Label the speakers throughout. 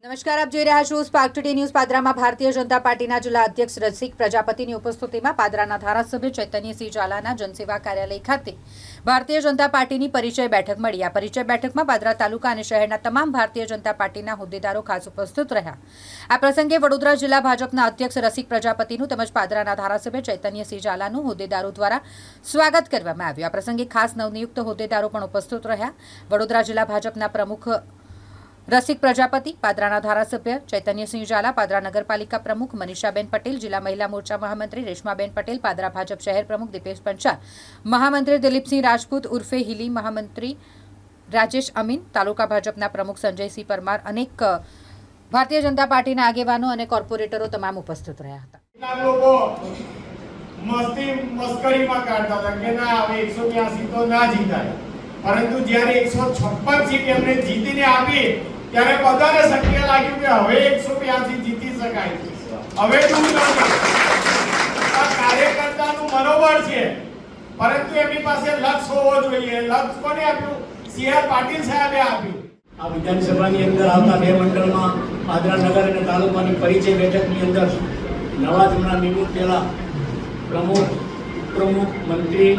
Speaker 1: નમસ્કાર, આપ જોઈ રહ્યા છો spark today news. પાદરામાં Bharatiya Janata પાર્ટીના જિલ્લા અધ્યક્ષ રસિક પ્રજાપતિની ઉપસ્થિતિમાં પાદરાના ધારાસભ્ય ચૈતન્યસિંહ ઝાલાના જનસેવા કાર્યાલય ખાતે ભારતીય જનતા પાર્ટીની પરિચય બેઠક મળી. આ પરિચય બેઠકમાં પાદરા તાલુકા અને શહેરના તમામ ભારતીય જનતા પાર્ટીના હોદ્દેદારો ખાસ ઉપસ્થિત રહ્યા. આ પ્રસંગે વડોદરા જિલ્લા ભાજપના અધ્યક્ષ રસિક પ્રજાપતિનું તેમજ પાદરાના ધારાસભ્ય ચૈતન્યસિંહ ઝાલાનું હોદ્દેદારો દ્વારા સ્વાગત કરવામાં આવ્યું. આ પ્રસંગે ખાસ નવનિયુક્ત હોદ્દેદારો પણ ઉપસ્થિત રહ્યા. વડોદરા જિલ્લા ભાજપના પ્રમુખ રસિક પ્રજાપતિ, પાદરાના ધારાસભ્ય ચૈતન્યસિંહ ઝાલા, પાદરા નગરપાલિકા પ્રમુખ મનીષાબેન પટેલ, જિલ્લા મહિલા મોરચા મહામંત્રી રેશમાબેન પટેલ, પાદરા ભાજપ શહેર પ્રમુખ દીપેશ પંચાલ, મહામંત્રી દિલીપસિંહ રાજપૂત ઉર્ફે હિલી, મહામંત્રી રાજેશ અમીન, તાલુકા ભાજપના પ્રમુખ સંજયસિંહ પરમાર, અનેક ભારતીય જનતા પાર્ટીના આગેવાનો અને કોર્પોરેટરો તમામ ઉપસ્થિત રહ્યા હતા.
Speaker 2: મસ્કરીમાં કાઢતા હતા કે ના હવે 182 તો ના જીતાય, પરંતુ જ્યારે 156 સીટ એમને જીતીને આપી ત્યારે બધાને શક્ય લાગ્યું કે હવે 182 જીતી શકાય છે. હવે આ કાર્યકર્તાનું મનોબળ છે, પરંતુ એમની પાસે લક્ષ્ય હોવો જોઈએ. લક્ષ્ય કોને આપ્યું? CR પાટીલ સાહેબે આપ્યું.
Speaker 3: આ વિધાનસભાની અંદર આવતા બે મંડળમાં પાદરા નગર અને તાલુકાની પરિચય બેઠકની અંદર નવા જમણા નિમણૂક થયેલા પ્રમુખ, ઉપપ્રમુખ, મંત્રી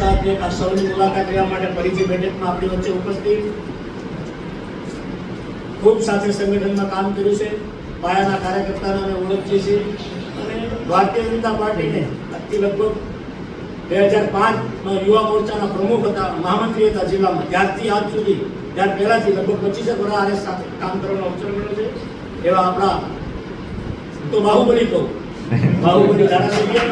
Speaker 3: સાથે આ સૌની મુલાકાત લેવા માટે પરિચય બેઠકમાં આપણી વચ્ચે ઉપસ્થિત, ખૂબ સાથે સંગઠનમાં કામ કર્યું છે, પાયાના કાર્યકર્તાઓને ઓળખીએ છીએ અને ભારતીય જનતા પાર્ટીને આજથી લગભગ 2005માં યુવા મોરચાના પ્રમુખ હતા, મહામંત્રી હતા જિલ્લામાં, ત્યારથી આજ સુધી ત્યાર પહેલાથી લગભગ 25 વર્ષ આરએસ સાથે કામ કરવાનો અવસર મળ્યો છે. એવા આપણા તો બાહુબલી કહું, બાહુબલી ધારાસભ્ય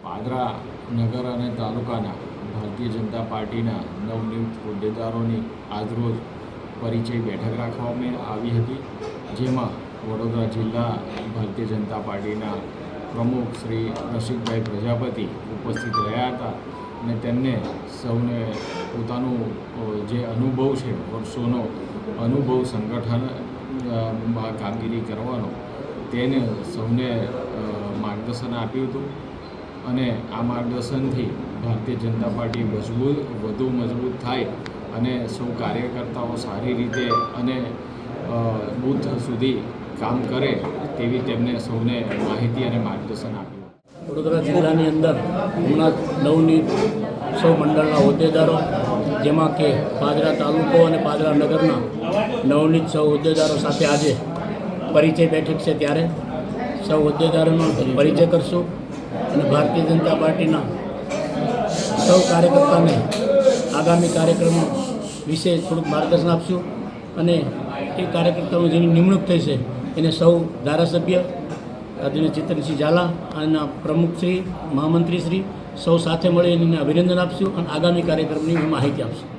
Speaker 4: પાદરા નગર અને તાલુકાના ભારતીય જનતા પાર્ટીના નવનિયુક્ત હોદ્દેદારોની આજરોજ પરિચય બેઠક રાખવામાં આવી હતી, જેમાં વડોદરા જિલ્લા ભારતીય જનતા પાર્ટીના પ્રમુખ શ્રી રસિકભાઈ પ્રજાપતિ ઉપસ્થિત રહ્યા હતા અને તેમને સૌને પોતાનું જે અનુભવ છે, વર્ષોનો અનુભવ સંગઠનમાં કામગીરી કરવાનો, તેને સૌને માર્ગદર્શન આપ્યું હતું અને આ માર્ગદર્શનથી ભારતીય જનતા પાર્ટી વધુ મજબૂત થાય અને સૌ કાર્યકર્તાઓ સારી રીતે અને બૂથ સુધી કામ કરે તેવી તેમને સૌને માહિતી અને માર્ગદર્શન આપ્યું.
Speaker 3: વડોદરા જિલ્લાની અંદર હમણાં નવનિયુક્ત સૌ મંડળના હોદ્દેદારો, જેમાં કે પાદરા તાલુકો અને પાદરા નગરના નવનિયુક્ત સૌ હોદ્દેદારો સાથે આજે પરિચય બેઠક છે, ત્યારે સૌ હોદ્દેદારોનો પરિચય કરશું અને ભારતીય જનતા પાર્ટીના સૌ કાર્યકર્તાને આગામી કાર્યક્રમો વિશે થોડુંક માર્ગદર્શન આપશું અને એ કાર્યકર્તાઓ જેની નિમણૂક થઈ છે એને સૌ ધારાસભ્ય આદરણીય ચૈતન્યસિંહ ઝાલા અને પ્રમુખશ્રી, મહામંત્રીશ્રી સૌ સાથે મળી એને અભિનંદન આપશું અને આગામી કાર્યક્રમની માહિતી આપશું.